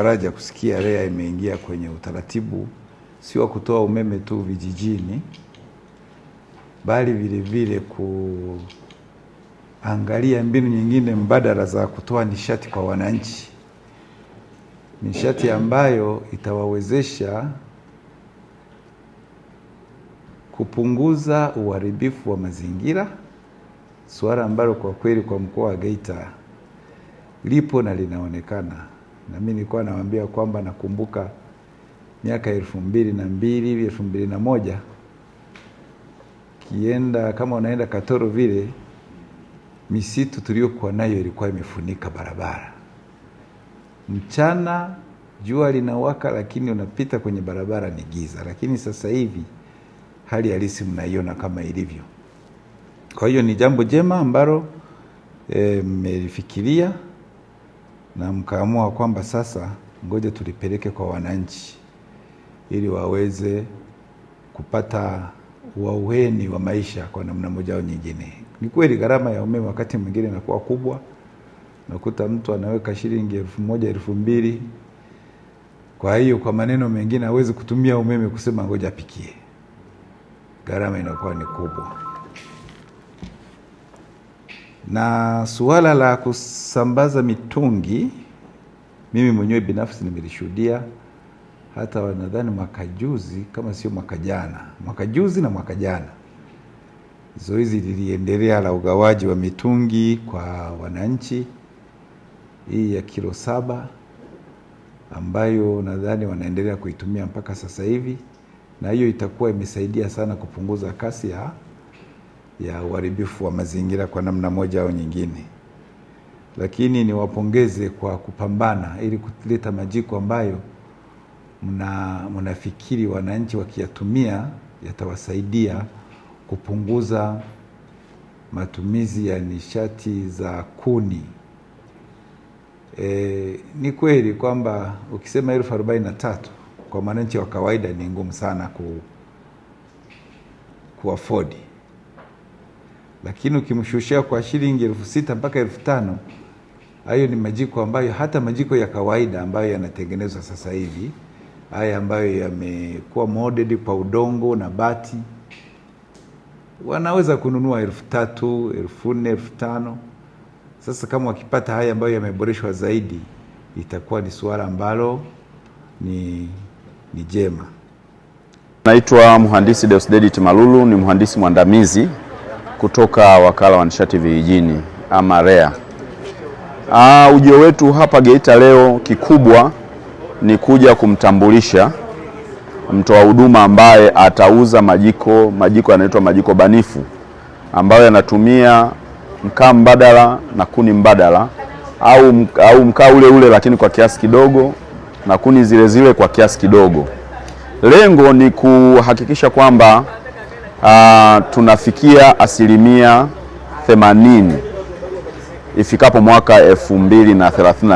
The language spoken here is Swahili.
Faraja kusikia REA imeingia kwenye utaratibu si wa kutoa umeme tu vijijini, bali vile vile kuangalia mbinu nyingine mbadala za kutoa nishati kwa wananchi. Nishati ambayo itawawezesha kupunguza uharibifu wa mazingira, suala ambalo kwa kweli kwa mkoa wa Geita lipo na linaonekana. Na mimi nilikuwa nawaambia kwamba nakumbuka miaka 2002, 2001 kienda kama unaenda Katoro vile, misitu tuliyokuwa nayo ilikuwa imefunika barabara. Mchana jua linawaka lakini unapita kwenye barabara ni giza, lakini sasa hivi hali halisi mnaiona kama ilivyo. Kwa hiyo ni jambo jema ambalo mmelifikiria na mkaamua kwamba sasa ngoja tulipeleke kwa wananchi ili waweze kupata uahueni wa maisha kwa namna moja au nyingine. Ni kweli gharama ya umeme wakati mwingine inakuwa kubwa. Nakuta mtu anaweka shilingi 1000, 2000. Kwa hiyo kwa maneno mengine hawezi kutumia umeme kusema ngoja apikie. Gharama inakuwa ni kubwa. Na suala la kusambaza mitungi, mimi mwenyewe binafsi nimelishuhudia hata nadhani mwaka juzi kama sio mwaka jana. Mwaka juzi na mwaka jana zoezi liliendelea la ugawaji wa mitungi kwa wananchi, hii ya kilo 7 ambayo nadhani wanaendelea kuitumia mpaka sasa hivi, na hiyo itakuwa imesaidia sana kupunguza kasi ya uharibifu wa mazingira kwa namna moja au nyingine. Lakini niwapongeze kwa kupambana ili kuleta majiko ambayo mnafikiri wananchi wakiyatumia yatawasaidia kupunguza matumizi ya nishati za kuni. Ni kweli kwamba ukisema 43,000 kwa wananchi wa kawaida ni ngumu sana kuafford. Lakini ukimshushia kwa shilingi 6,000 mpaka 5,000, hayo ni majiko ambayo hata majiko ya kawaida ambayo yanatengenezwa sasa hivi, haya ambayo yamekuwa molded kwa udongo na bati, wanaweza kununua 3,000, 4,000, 5,000. Sasa kama wakipata haya ambayo yameboreshwa zaidi, itakuwa ni suala ambalo ni jema. Naitwa Mhandisi Deusdedit Malulu, ni mhandisi mwandamizi kutoka Wakala wa Nishati Vijijini ama REA. Ujio wetu hapa Geita leo kikubwa ni kuja kumtambulisha mtoa huduma ambaye atauza majiko yanaitwa majiko banifu, ambayo yanatumia mkaa mbadala na kuni mbadala au mkaa ule ule lakini kwa kiasi kidogo na kuni zile zile kwa kiasi kidogo. Lengo ni kuhakikisha kwamba tunafikia 80% ifikapo mwaka 2030.